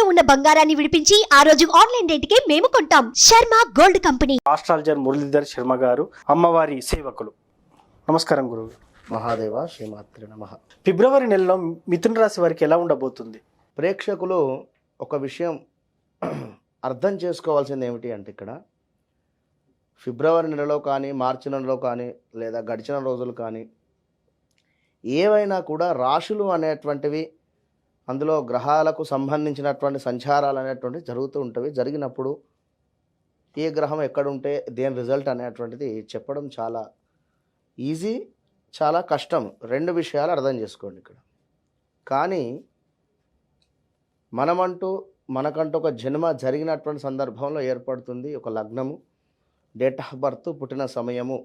ఇంట్లో ఉన్న బంగారాన్ని విడిపించి ఆ రోజు ఆన్లైన్ రేటుకే మేము కొంటాం. Sharma gold company. Astrologer Muralidhar Sharma గారు, అమ్మవారి సేవకులు. నమస్కారం గురువు. మహాదేవ శ్రీమాత్రి నమః. ఫిబ్రవరి నెలలో మిథున రాశి వారికి ఎలా ఉండబోతుంది? ప్రేక్షకులు ఒక విషయం అర్థం చేసుకోవాల్సింది ఏమిటి అంటే, ఇక్కడ ఫిబ్రవరి నెలలో కానీ మార్చి నెలలో కానీ లేదా గడిచిన రోజులు కానీ ఏవైనా కూడా రాశులు అనేటువంటివి, అందులో గ్రహాలకు సంబంధించినటువంటి సంచారాలు అనేటువంటివి జరుగుతూ ఉంటవి. జరిగినప్పుడు ఏ గ్రహం ఎక్కడుంటే దేని రిజల్ట్ అనేటువంటిది చెప్పడం చాలా ఈజీ, చాలా కష్టం. రెండు విషయాలు అర్థం చేసుకోండి ఇక్కడ. కానీ మనకంటూ ఒక జన్మ జరిగినటువంటి సందర్భంలో ఏర్పడుతుంది ఒక లగ్నము, డేట్ ఆఫ్ బర్త్, పుట్టిన సమయము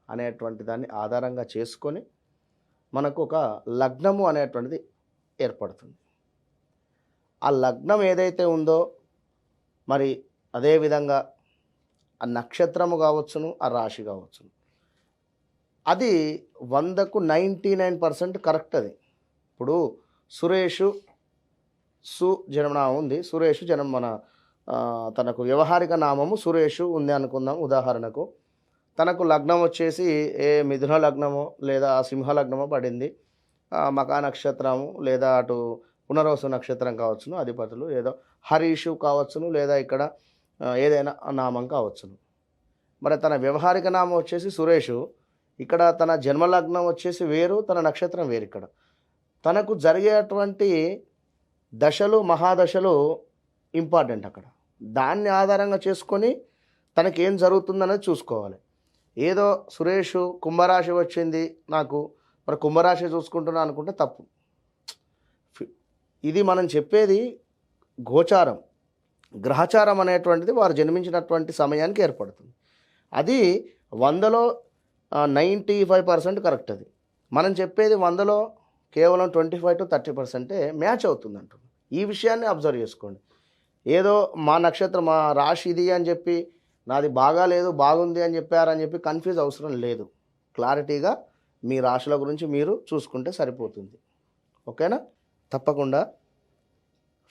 అనేటువంటి దాన్ని ఆధారంగా చేసుకొని మనకు ఒక లగ్నము అనేటువంటిది ఏర్పడుతుంది. ఆ లగ్నం ఏదైతే ఉందో మరి అదేవిధంగా ఆ నక్షత్రము కావచ్చును, ఆ రాశి కావచ్చును, అది 100కు 99% కరెక్ట్. అది ఇప్పుడు సురేషు జన్మనామం ఉంది, సురేషు తనకు వ్యవహారిక నామము సురేషు ఉంది అనుకుందాం. ఉదాహరణకు తనకు లగ్నం వచ్చేసి ఏ మిథున లగ్నమో లేదా సింహ లగ్నమో పడింది, మకా నక్షత్రము లేదా అటు పునర్వసు నక్షత్రం కావచ్చును, అధిపతులు ఏదో హరీషు కావచ్చును, లేదా ఇక్కడ ఏదైనా నామం కావచ్చును. మరి తన వ్యవహారిక నామం వచ్చేసి సురేషు, ఇక్కడ తన జన్మలగ్నం వచ్చేసి వేరు, తన నక్షత్రం వేరు. ఇక్కడ తనకు జరిగేటువంటి దశలు, మహాదశలు ఇంపార్టెంట్. అక్కడ దాన్ని ఆధారంగా చేసుకొని తనకేం జరుగుతుందనేది చూసుకోవాలి. ఏదో సురేషు కుంభరాశి వచ్చింది నాకు, మరి కుంభరాశి చూసుకుంటున్నా అనుకుంటే తప్పు. ఇది మనం చెప్పేది గోచారం, గ్రహచారం అనేటువంటిది వారు జన్మించినటువంటి సమయానికి ఏర్పడుతుంది. అది 100లో 95% కరెక్ట్. అది మనం చెప్పేది 100లో కేవలం 25 to 30% మ్యాచ్ అవుతుంది అంటున్నాం. ఈ విషయాన్ని అబ్జర్వ్ చేసుకోండి. ఏదో మా నక్షత్రం, మా రాశి ఇది అని చెప్పి నాది బాగాలేదు బాగుంది అని చెప్పారని చెప్పి కన్ఫ్యూజ్ అవసరం లేదు. క్లారిటీగా మీ రాశుల గురించి మీరు చూసుకుంటే సరిపోతుంది. ఓకేనా? తప్పకుండా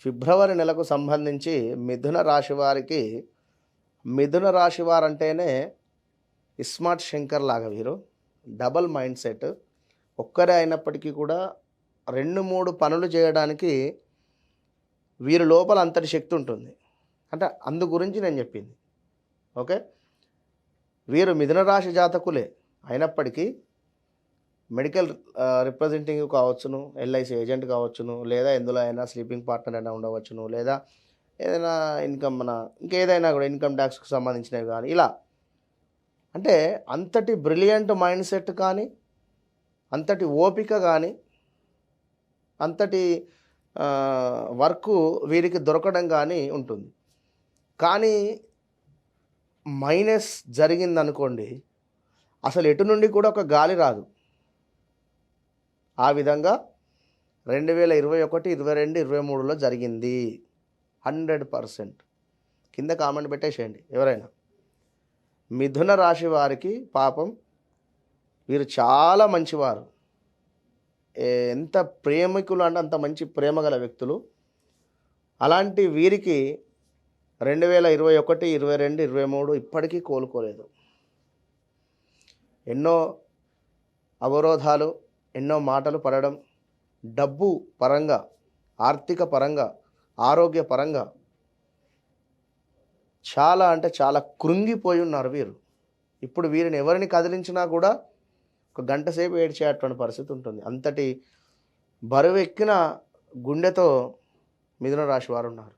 ఫిబ్రవరి నెలకు సంబంధించి మిథున రాశి వారికి, మిథున రాశి వారంటేనే ఇస్మార్ట్ శంకర్ లాగా వీరు డబల్ మైండ్ సెట్. ఒక్కరే అయినప్పటికీ కూడా 2-3 పనులు చేయడానికి వీరి లోపల అంతటి శక్తి ఉంటుంది. అంటే అందు గురించి నేను చెప్పింది. ఓకే, వీరు మిథున రాశి జాతకులే అయినప్పటికీ మెడికల్ రిప్రజెంటేటివ్ కావచ్చును, ఎల్ఐసి ఏజెంట్ కావచ్చును, లేదా ఎందులో అయినా స్లీపింగ్ పార్ట్నర్ అయినా ఉండవచ్చును, లేదా ఏదైనా ఇంకేదైనా కూడా ఇన్కమ్ ట్యాక్స్కి సంబంధించినవి కానీ, ఇలా అంటే అంతటి బ్రిలియంట్ మైండ్ సెట్ కానీ, అంతటి ఓపిక కానీ, అంతటి వర్క్ వీరికి దొరకడం కానీ ఉంటుంది. కానీ మైనస్ జరిగిందనుకోండి, అసలు ఎటు నుండి కూడా ఒక గాలి రాదు. ఆ విధంగా 2021, 22, 23లో జరిగింది 100%. కింద కామెంట్ పెట్టేసేయండి ఎవరైనా. మిథున రాశి వారికి పాపం వీరు చాలా మంచివారు, ఎంత ప్రేమికులు అంటే అంత మంచి ప్రేమ గల వ్యక్తులు. అలాంటి వీరికి 2021, 22, 23 ఇప్పటికీ కోలుకోలేదు. ఎన్నో అవరోధాలు, ఎన్నో మాటలు పడడం, డబ్బు పరంగా, ఆర్థిక పరంగా, ఆరోగ్య పరంగా చాలా అంటే చాలా కృంగిపోయి ఉన్నారు వీరు. ఇప్పుడు వీరిని ఎవరిని కదిలించినా కూడా ఒక గంట సేపు ఏడ్చేటువంటి పరిస్థితి ఉంటుంది. అంతటి బరువెక్కిన గుండెతో మిథున రాశి వారు ఉన్నారు.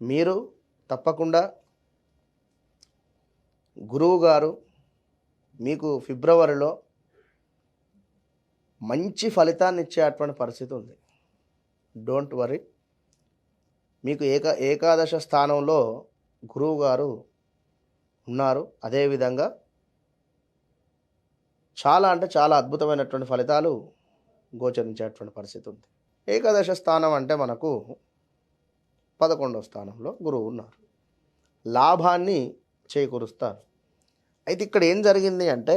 మీరు తప్పకుండా గురువు గారు మీకు ఫిబ్రవరిలో మంచి ఫలితాన్ని ఇచ్చేటువంటి పరిస్థితి ఉంది. Don't worry. మీకు ఏకాదశ స్థానంలో గురువు గారు ఉన్నారు. అదేవిధంగా చాలా అంటే చాలా అద్భుతమైనటువంటి ఫలితాలు గోచరించేటువంటి పరిస్థితి ఉంది. ఏకాదశ స్థానం అంటే మనకు 11వ స్థానంలో గురువు ఉన్నారు, లాభాన్ని చేకూరుస్తారు. అయితే ఇక్కడ ఏం జరిగింది అంటే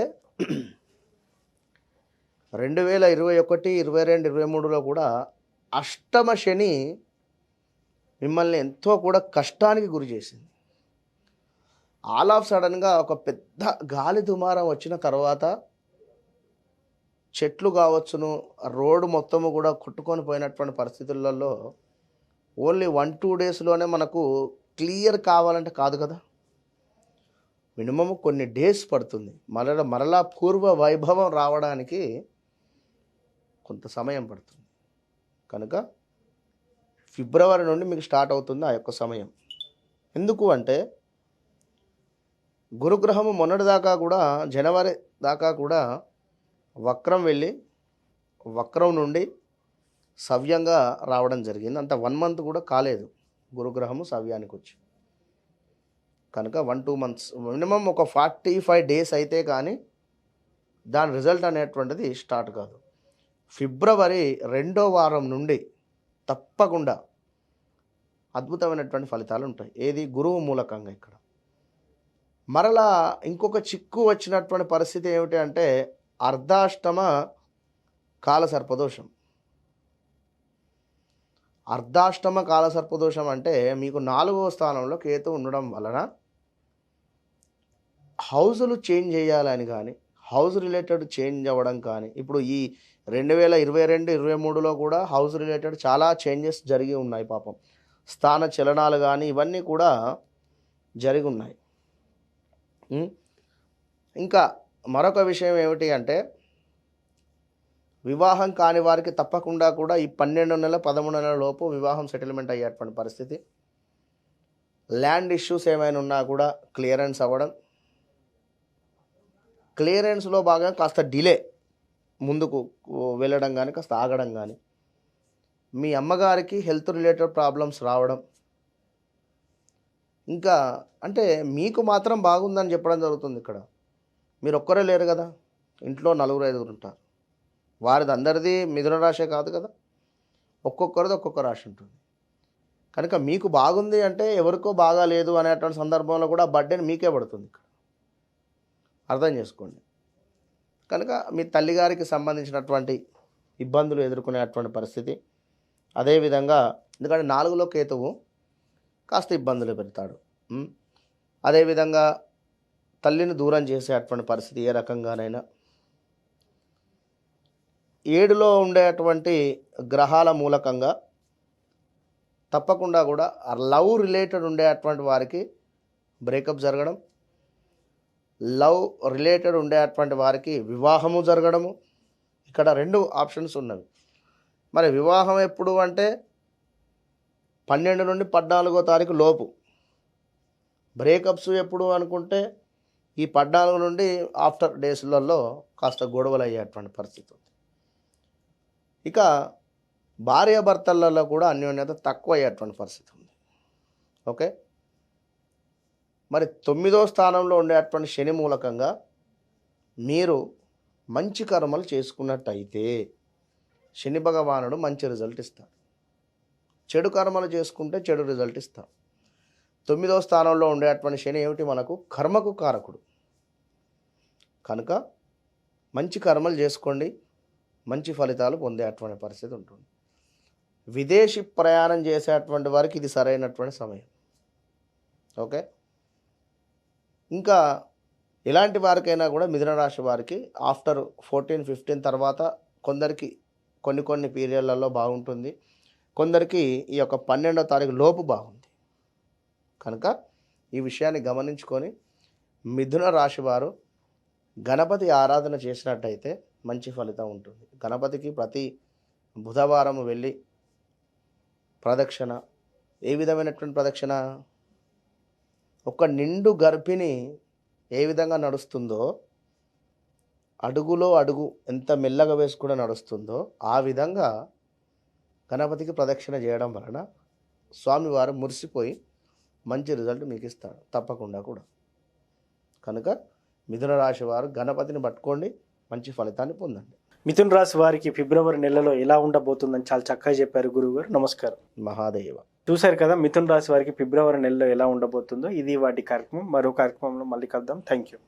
2021, 22, 23లో కూడా అష్టమ శని మిమ్మల్ని ఎంతో కూడా కష్టానికి గురి చేసింది. ఆల్ ఆఫ్ సడన్గా ఒక పెద్ద గాలి దుమారం వచ్చిన తర్వాత చెట్లు కావచ్చును, రోడ్డు మొత్తము కూడా కొట్టుకొని పోయినటువంటి పరిస్థితులలో ఓన్లీ 1-2 డేస్లోనే మనకు క్లియర్ కావాలంటే కాదు కదా, మినిమం కొన్ని డేస్ పడుతుంది. మరలా పూర్వ వైభవం రావడానికి కొంత సమయం పడుతుంది. కనుక ఫిబ్రవరి నుండి మీకు స్టార్ట్ అవుతుంది ఆ యొక్క సమయం. ఎందుకు అంటే గురుగ్రహము మొన్నటి దాకా కూడా జనవరి దాకా కూడా వక్రం వెళ్ళి వక్రం నుండి సవ్యంగా రావడం జరిగింది. అంత 1 మంత్ కూడా కాలేదు గురుగ్రహము సవ్యానికి వచ్చి. కనుక 1-2 మంత్స్ మినిమం ఒక 45 డేస్ అయితే కానీ దాని రిజల్ట్ అనేటువంటిది స్టార్ట్ కాదు. ఫిబ్రవరి 2వ వారం నుండి తప్పకుండా అద్భుతమైనటువంటి ఫలితాలు ఉంటాయి. ఏది? గురువు మూలకంగా. ఇక్కడ మరలా ఇంకొక చిక్కు వచ్చినటువంటి పరిస్థితి ఏమిటి అంటే అర్ధాష్టమ కాల సర్పదోషం. అర్ధాష్టమ కాల సర్పదోషం అంటే మీకు 4వ స్థానంలో కేతు ఉండడం వలన హౌజులు చేంజ్ చేయాలని కానీ హౌస్ రిలేటెడ్ చేంజ్ అవ్వడం కానీ, ఇప్పుడు ఈ 2022-23లో కూడా హౌస్ రిలేటెడ్ చాలా చేంజెస్ జరిగి ఉన్నాయి. పాపం స్థాన చలనాలు కానీ ఇవన్నీ కూడా జరిగి ఉన్నాయి. ఇంకా మరొక విషయం ఏమిటి అంటే వివాహం కాని వారికి తప్పకుండా కూడా ఈ 12 నెలల 13 నెలల లోపు వివాహం సెటిల్మెంట్ అయ్యేటువంటి పరిస్థితి. ల్యాండ్ ఇష్యూస్ ఏమైనా ఉన్నా కూడా క్లియరెన్స్ అవ్వడం, క్లియరెన్స్లో భాగంగా కాస్త డిలే ముందుకు వెళ్ళడం కానీ కాస్త ఆగడం కానీ, మీ అమ్మగారికి హెల్త్ రిలేటెడ్ ప్రాబ్లమ్స్ రావడం, ఇంకా అంటే మీకు మాత్రం బాగుందని చెప్పడం జరుగుతుంది. ఇక్కడ మీరు ఒక్కరే లేరు కదా, ఇంట్లో 4-5 ఉంటారు. వారిది అందరిది మిథున రాశే కాదు కదా, ఒక్కొక్కరిది ఒక్కొక్క రాశి ఉంటుంది. కనుక మీకు బాగుంది అంటే ఎవరికో బాగా లేదు అనేటువంటి సందర్భంలో కూడా బర్త్డేని మీకే పడుతుంది. ఇక్కడ అర్థం చేసుకోండి. కనుక మీ తల్లిగారికి సంబంధించినటువంటి ఇబ్బందులు ఎదుర్కొనేటువంటి పరిస్థితి. అదేవిధంగా ఎందుకంటే 4లో కేతువు కాస్త ఇబ్బందులు పెడతాడు. అదేవిధంగా తల్లిని దూరం చేసేటువంటి పరిస్థితి ఏ రకంగానైనా. 7లో ఉండేటువంటి గ్రహాల మూలకంగా తప్పకుండా కూడా లవ్ రిలేటెడ్ ఉండేటువంటి వారికి బ్రేకప్ జరగడం, లవ్ రిలేటెడ్ ఉండేటువంటి వారికి వివాహము జరగడము. ఇక్కడ 2 ఆప్షన్స్ ఉన్నవి. మరి వివాహం ఎప్పుడు అంటే 12 నుండి 14వ తారీఖు లోపు. బ్రేకప్స్ ఎప్పుడు అనుకుంటే ఈ 14 నుండి ఆఫ్టర్ డేస్లలో కాస్త గొడవలు అయ్యేటువంటి పరిస్థితి ఉంది. ఇక భార్యాభర్తలలో కూడా అన్యోన్యత తక్కువ అయ్యేటువంటి పరిస్థితి ఉంది. ఓకే, మరి 9వ స్థానంలో ఉండేటువంటి శని మూలకంగా మీరు మంచి కర్మలు చేసుకున్నట్టయితే శని భగవానుడు మంచి రిజల్ట్ ఇస్తాడు. చెడు కర్మలు చేసుకుంటే చెడు రిజల్ట్ ఇస్తాడు. 9వ స్థానంలో ఉండేటువంటి శని ఏమిటి? మనకు కర్మకు కారకుడు. కనుక మంచి కర్మలు చేసుకోండి, మంచి ఫలితాలు పొందేటువంటి పరిస్థితి ఉంటుంది. విదేశీ ప్రయాణం చేసేటువంటి వారికి ఇది సరైనటువంటి సమయం. ఓకే, ఇంకా ఎలాంటి వారికైనా కూడా మిథున రాశి వారికి ఆఫ్టర్ 14-15 తర్వాత కొందరికి కొన్ని పీరియడ్లలో బాగుంటుంది, కొందరికి ఈ యొక్క 12వ తారీఖు లోపు బాగుంది. కనుక ఈ విషయాన్ని గమనించుకొని మిథున రాశి వారు గణపతి ఆరాధన చేసినట్టయితే మంచి ఫలితం ఉంటుంది. గణపతికి ప్రతి బుధవారం వెళ్ళి ప్రదక్షిణ, ఏ విధమైనటువంటి ప్రదక్షిణ? ఒక నిండు గర్భిణి ఏ విధంగా నడుస్తుందో, అడుగులో అడుగు ఎంత మెల్లగా వేసుకుంటూ నడుస్తుందో ఆ విధంగా గణపతికి ప్రదక్షిణ చేయడం వలన స్వామివారు మురిసిపోయి మంచి రిజల్ట్ మీకు ఇస్తాడు తప్పకుండా కూడా. కనుక మిథున రాశి వారు గణపతిని పట్టుకోండి, మంచి ఫలితాన్ని పొందండి. మిథున రాశి వారికి ఫిబ్రవరి నెలలో ఎలా ఉండబోతుందని చాలా చక్కగా చెప్పారు గురువుగారు. నమస్కారం. మహాదేవ. చూశారు కదా మిథున రాశి వారికి ఫిబ్రవరి నెలలో ఎలా ఉండబోతుందో. ఇది వాటి కార్యక్రమం. మరో కార్యక్రమంలో మళ్ళీ కలుద్దాం. Thank you.